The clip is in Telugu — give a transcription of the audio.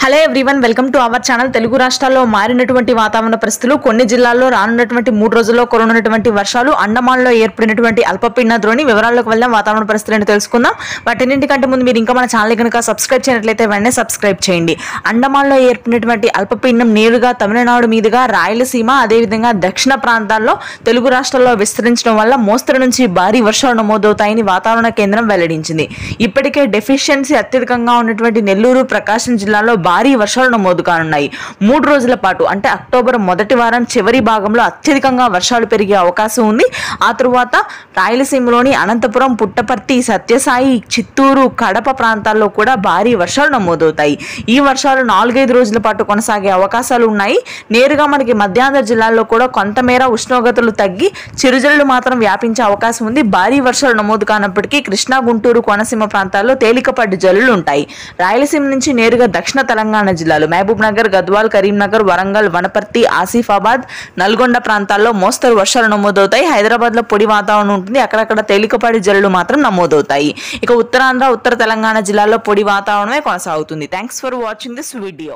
Hello everyone, welcome to our channel. Telugu రాష్ట్రాల్లో మారినటువంటి వాతావరణ పరిస్థితులు, కొన్ని జిల్లాల్లో రానున్నటువంటి 3 రోజుల్లో కురనున్నటువంటి వర్షాలు, అండమాన్లో ఏర్పడినటువంటి అల్పపీడన ద్రోణి వివరాల్లోకి వెళ్దాం. వాతావరణ పరిస్థితులను తెలుసుకుందాం. వాటన్నింటికంటే ముందు మీరు ఇంకా మన ఛానల్ కనుక సబ్స్క్రైబ్ చేయనట్లయితే వెంటనే సబ్స్క్రైబ్ చేయండి. అండమాన్లో ఏర్పడినటువంటి అల్పపీడనం నేరుగా తమిళనాడు మీదుగా రాయలసీమ, అదేవిధంగా దక్షిణ ప్రాంతాల్లో తెలుగు రాష్ట్రాల్లో విస్తరించడం వల్ల మోస్తరు నుంచి భారీ వర్షాలు నమోదవుతాయని వాతావరణ కేంద్రం వెల్లడించింది. ఇప్పటికే డెఫిషియన్సీ అత్యధికంగా ఉన్నటువంటి నెల్లూరు, ప్రకాశం జిల్లాలో భారీ వర్షాలు నమోదు కానున్నాయి. 3 రోజుల పాటు అంటే అక్టోబర్ మొదటి వారం చివరి భాగంలో అత్యధికంగా వర్షాలు పెరిగే అవకాశం ఉంది. ఆ తరువాత రాయలసీమలోని అనంతపురం, పుట్టపర్తి, సత్యసాయి, చిత్తూరు, కడప ప్రాంతాల్లో కూడా భారీ వర్షాలు నమోదవుతాయి. ఈ వర్షాలు 4-5 రోజుల పాటు కొనసాగే అవకాశాలు ఉన్నాయి. నేరుగా మనకి మధ్యాంధ్ర జిల్లాల్లో కూడా కొంతమేర ఉష్ణోగ్రతలు తగ్గి చిరుజల్లు మాత్రం వ్యాపించే అవకాశం ఉంది. భారీ వర్షాలు నమోదు కానప్పటికీ కృష్ణా, గుంటూరు, కోనసీమ ప్రాంతాల్లో తేలికపాటి జల్లులు ఉంటాయి. రాయలసీమ నుంచి నేరుగా దక్షిణ తెలంగాణ జిల్లాలు మహబూబ్ నగర్, గద్వాల్, కరీంనగర్, వరంగల్, వనపర్తి, ఆసిఫాబాద్, నల్గొండ ప్రాంతాల్లో మోస్తరు వర్షాలు నమోదవుతాయి. హైదరాబాద్ లో పొడి వాతావరణం ఉంటుంది. అక్కడక్కడ తేలికపాటి జల్లులు మాత్రం నమోదవుతాయి. ఇక ఉత్తరాంధ్ర, ఉత్తర తెలంగాణ జిల్లాల్లో పొడి వాతావరణమే కొనసాగుతుంది. Thanks for watching this video.